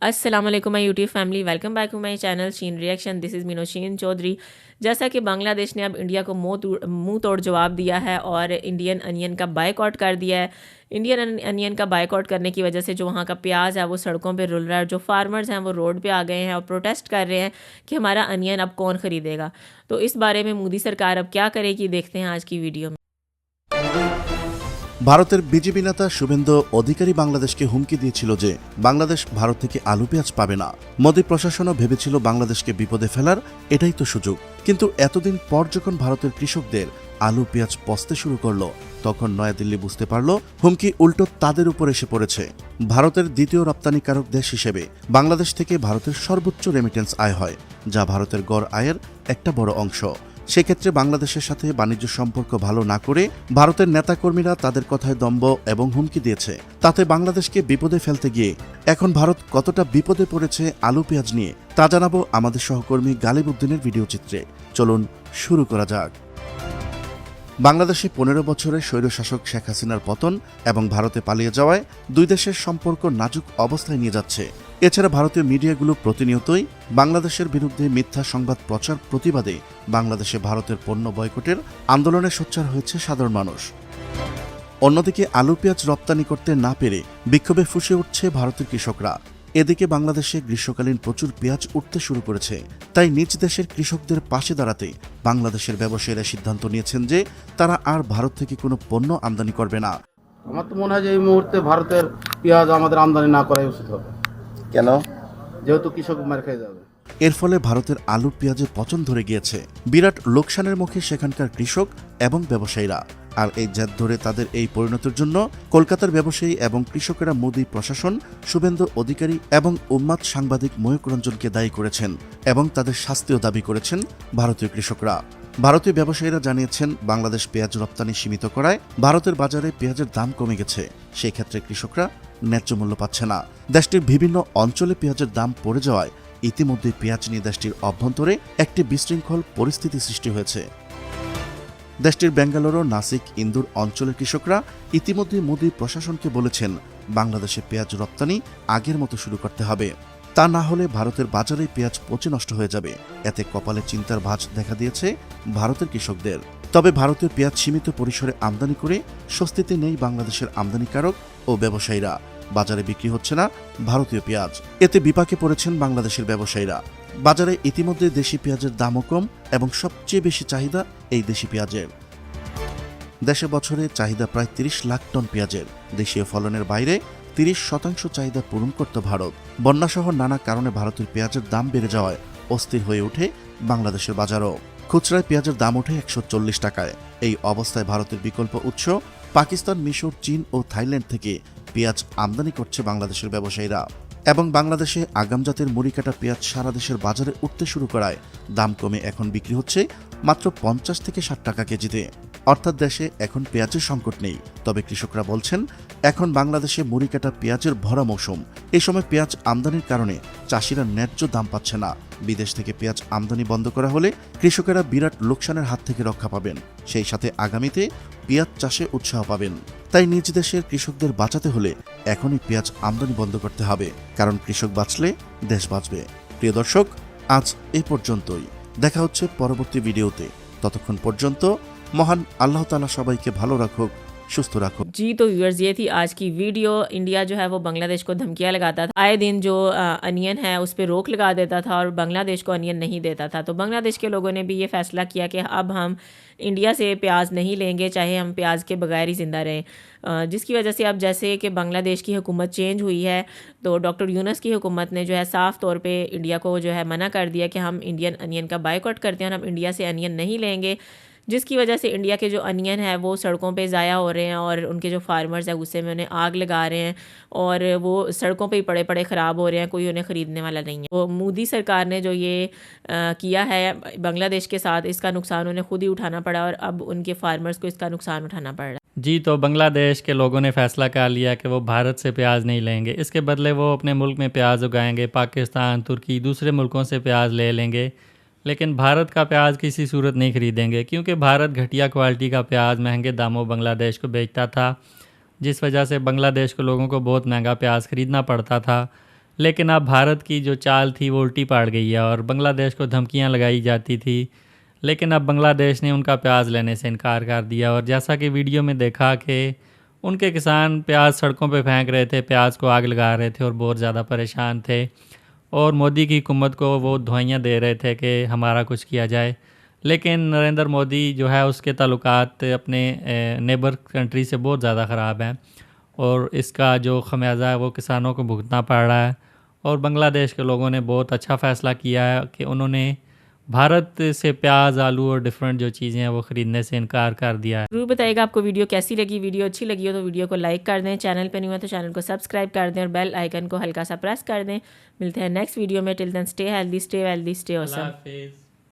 अस्सलाम वालेकुम my YouTube family, welcome back to my channel Sheen reaction. This is Meenoshin Chowdhury. जैसा कि बांग्लादेश ने अब इंडिया को मुंह तोड़ जवाब दिया है और इंडियन अनियन का बायकॉट कर दिया है। इंडियन अनियन का बायकॉट करने की वजह से जो वहाँ का प्याज है वो सड़कों पे रुल रहा है, जो फार्मर्स हैं वो रोड पे आ गए हैं और प्रोटेस्ट कर रहे हैं कि हमारा अनियन अब कौन ख़रीदेगा। तो इस बारे में मोदी सरकार अब क्या करेगी, देखते हैं आज की वीडियो में। ভারতের বিজেপি নেতা শুভেন্দু অধিকারী বাংলাদেশকে হুমকি দিয়েছিল যে বাংলাদেশ ভারত থেকে আলু পেঁয়াজ পাবে না। মোদী প্রশাসনও ভেবেছিল বাংলাদেশকে বিপদে ফেলার এটাই তো সুযোগ। কিন্তু এতদিন পর যখন ভারতের কৃষকদের আলু পেঁয়াজ পচতে শুরু করলো, তখন নয়াদিল্লি বুঝতে পারল হুমকি উল্টো তাদের উপর এসে পড়েছে। ভারতের দ্বিতীয় রপ্তানিকারক দেশ হিসেবে বাংলাদেশ থেকে ভারতের সর্বোচ্চ রেমিটেন্স আয় হয়, যা ভারতের গড় আয়ের একটা বড় অংশ। সেক্ষেত্রে বাংলাদেশের সাথে বাণিজ্য সম্পর্ক ভালো না করে ভারতের নেতাকর্মীরা তাদের কথায় দম্ভ এবং হুমকি দিয়েছে। তাতে বাংলাদেশকে বিপদে ফেলতে গিয়ে এখন ভারত কতটা বিপদে পড়েছে আলু পেঁয়াজ নিয়ে তা জানাবো আমাদের সহকর্মী গালিব উদ্দিনের ভিডিও চিত্রে। চলুন শুরু করা যাক। বাংলাদেশে ১৫ বছরের স্বৈরশাসক শেখ হাসিনার পতন এবং ভারতে পালিয়ে যাওয়ায় দুই দেশের সম্পর্ক নাজুক অবস্থায় নিয়ে যাচ্ছে। এছাড়া ভারতীয় মিডিয়াগুলো প্রতিনিয়তই বাংলাদেশের বিরুদ্ধে মিথ্যা সংবাদ প্রচার প্রতিবাদে বাংলাদেশে ভারতের পণ্য বয়কটের আন্দোলনে সোচ্চার হয়েছে সাধারণ মানুষ। অন্যদিকে আলু পেঁয়াজ রপ্তানি করতে না পেরে বিক্ষোভে ফুঁসে উঠছে ভারতের কৃষকরা। এদিকে বাংলাদেশে গ্রীষ্মকালীন প্রচুর পেঁয়াজ উঠতে শুরু করেছে। তাই নিজ দেশের কৃষকদের পাশে দাঁড়াতে বাংলাদেশের ব্যবসায়ীরা সিদ্ধান্ত নিয়েছেন যে তারা আর ভারত থেকে কোনো পণ্য আমদানি করবে না। আমার তো মনে হয় যে এই মুহূর্তে ভারতের পেঁয়াজ আমাদের আমদানি না করাই উচিত হবে। কেন? যেহেতু কৃষক মার খেয়ে যাবে। এর ফলে ভারতের আলু পেঁয়াজে পচন ধরে গিয়েছে। বিরাট লোকসানের মুখে সেখানকার কৃষক এবং ব্যবসায়ীরা। আর এই জেদ ধরে তাদের এই পরিণতির জন্য কলকাতার ব্যবসায়ী এবং কৃষকেরা মোদী প্রশাসন, শুভেন্দু অধিকারী এবং উম্মাদ সাংবাদিক ময়ূক রঞ্জনকে দায়ী করেছেন এবং তাদের শাস্তিও দাবি করেছেন ভারতীয় কৃষকরা। ভারতীয় ব্যবসায়ীরা জানিয়েছেন বাংলাদেশ পেঁয়াজ রপ্তানি সীমিত করায় ভারতের বাজারে পেঁয়াজের দাম কমে গেছে। সেই ক্ষেত্রে কৃষকরা ন্যায্য মূল্য পাচ্ছে না। দেশটির বিভিন্ন অঞ্চলে পেঁয়াজের দাম পড়ে যাওয়ায় ইতিমধ্যে পেঁয়াজ নিয়ে দেশটির অভ্যন্তরে একটি বিশৃঙ্খল পরিস্থিতি সৃষ্টি হয়েছে। দেশটির বেঙ্গালুরু, নাসিক, ইন্দোর অঞ্চলের কৃষকরা ইতিমধ্যে মোদী প্রশাসনকে বলেছেন বাংলাদেশে পেঁয়াজ রপ্তানি আগের মতো শুরু করতে হবে। তা না হলে ভারতের বাজারে পেঁয়াজ পচে নষ্ট হয়ে যাবে। এতে কপালে চিন্তার ভাঁজ দেখা দিয়েছে ভারতের কৃষকদের। তবে ভারতীয় পেঁয়াজ সীমিত পরিসরে আমদানি করে স্বস্তিতে নেই বাংলাদেশের আমদানিকারক ও ব্যবসায়ীরা। বাজারে বিক্রি হচ্ছে না ভারতীয় পেঁয়াজ। এতে বিপাকে পড়েছেন বাংলাদেশের ব্যবসায়ীরা। বাজারে ইতিমধ্যে দেশি পেঁয়াজের দামও কম এবং সবচেয়ে বেশি চাহিদা এই দেশি পেঁয়াজের। দেশে বছরে চাহিদা প্রায় ৩০ লাখ টন পেঁয়াজের। দেশীয় ফলনের বাইরে ৩০% চাহিদা পূরণ করত ভারত। বন্যাসহ নানা কারণে ভারতের পেঁয়াজের দাম বেড়ে যাওয়ায় অস্থির হয়ে ওঠে বাংলাদেশের বাজারও। খুচরায় পেঁয়াজের দাম ওঠে ১৪০ টাকায়। এই অবস্থায় ভারতের বিকল্প উৎস পাকিস্তান, মিশর, চীন ও থাইল্যান্ড থেকে পেঁয়াজ আমদানি করছে বাংলাদেশের ব্যবসায়ীরা। এবং বাংলাদেশে আগাম জাতের মুড়িকাটা পেঁয়াজ সারা দেশের বাজারে উঠতে শুরু করায় দাম কমে এখন বিক্রি হচ্ছে মাত্র ৫০ থেকে ৬০ টাকা কেজিতে। অর্থাৎ দেশে এখন পেঁয়াজের সংকট নেই। তবে কৃষকরা বলছেন এখন বাংলাদেশে মুড়িকাটা পেঁয়াজের ভরা মৌসুম। এই সময় পেঁয়াজ আমদানির কারণে চাষিরা ন্যায্য দাম পাচ্ছে না। বিদেশ থেকে পেঁয়াজ আমদানি বন্ধ করা হলে কৃষকেরা বিরাট লোকসানের হাত থেকে রক্ষা পাবেন। সেই সাথে আগামীতে পেঁয়াজ চাষে উৎসাহ পাবেন। তাই নিজ দেশের কৃষকদের বাঁচাতে হলে এখনই পেঁয়াজ আমদানি বন্ধ করতে হবে, কারণ কৃষক বাঁচলে দেশ বাঁচবে। প্রিয় দর্শক, আজ এ পর্যন্তই। দেখা হচ্ছে পরবর্তী ভিডিওতে। ততক্ষণ পর্যন্ত মহান আল্লাহ তাআলা সবাইকে ভালো রাখুক, সুস্থ রাখুক। जी तो व्यूअर्स, ये थी आज की वीडियो। इंडिया जो है वो बांग्लादेश को धमकियाँ लगाता था, आए दिन जो अनियन है उस पर रोक लगा देता था और बांग्लादेश को अनियन नहीं देता था। तो बांग्लादेश के लोगों ने भी ये फैसला किया कि अब हम इंडिया से प्याज नहीं लेंगे, चाहे हम प्याज के बगैर ही ज़िंदा रहें। जिसकी वजह से अब जैसे कि बांग्लादेश की हुकूमत चेंज हुई है, तो डॉक्टर यूनुस की हुकूमत ने जो है साफ़ तौर पे इंडिया को जो है मना कर दिया कि हम इंडियन अनियन का बायकॉट करते हैं और हम इंडिया से अनियन नहीं लेंगे। जिसकी वजह से इंडिया के जो अनियन है वो सड़कों पे ज़ाया हो रहे हैं और उनके जो फार्मर्स हैं गुस्से में उन्हें आग लगा रहे हैं और वो सड़कों पे ही पड़े पड़े ख़राब हो रहे हैं, कोई उन्हें ख़रीदने वाला नहीं है। तो मोदी सरकार ने जो ये किया है बांग्लादेश के साथ, इसका नुकसान उन्हें खुद ही उठाना पड़ा और अब उनके फार्मर्स को इसका नुकसान उठाना पड़ रहा है। जी, तो बांग्लादेश के लोगों ने फैसला कर लिया कि वो भारत से प्याज नहीं लेंगे। इसके बदले वो अपने मुल्क में प्याज उगाएंगे, पाकिस्तान, तुर्की, दूसरे मुल्कों से प्याज ले लेंगे। लेकिन भारत का प्याज किसी सूरत नहीं खरीदेंगे, क्योंकि भारत घटिया क्वालिटी का प्याज महंगे दामों बांग्लादेश को बेचता था, जिस वजह से बांग्लादेश के लोगों को बहुत महंगा प्याज ख़रीदना पड़ता था। लेकिन अब भारत की जो चाल थी वो उल्टी पड़ गई है और बांग्लादेश को धमकियां लगाई जाती थी, लेकिन अब बांग्लादेश ने उनका प्याज लेने से इनकार कर दिया। और जैसा कि वीडियो में देखा कि उनके किसान प्याज सड़कों पे फेंक रहे थे, प्याज को आग लगा रहे थे और बहुत ज़्यादा परेशान थे, और मोदी की हुकूमत को वो दुआइयाँ दे रहे थे कि हमारा कुछ किया जाए। लेकिन नरेंद्र मोदी जो है उसके ताल्लुकात अपने नेबर कंट्री से बहुत ज़्यादा ख़राब हैं और इसका जो खमियाजा है वो किसानों को भुगतना पड़ रहा है। और बांग्लादेश के लोगों ने बहुत अच्छा फ़ैसला किया है कि उन्होंने भारत से प्याज, आलू और डिफरेंट जो चीज़ें हैं वो ख़रीदने से इनकार कर दिया है। जरूर बताइएगा आपको वीडियो कैसी लगी। वीडियो अच्छी लगी हो तो वीडियो को लाइक कर दें, चैनल पे नहीं हुआ तो चैनल को सब्सक्राइब कर दें और बेल आइकन को हल्का सा प्रेस कर दें। मिलते हैं नेक्स्ट वीडियो में। Till then stay healthy, stay wealthy, stay awesome. अल्लाह हाफिज़।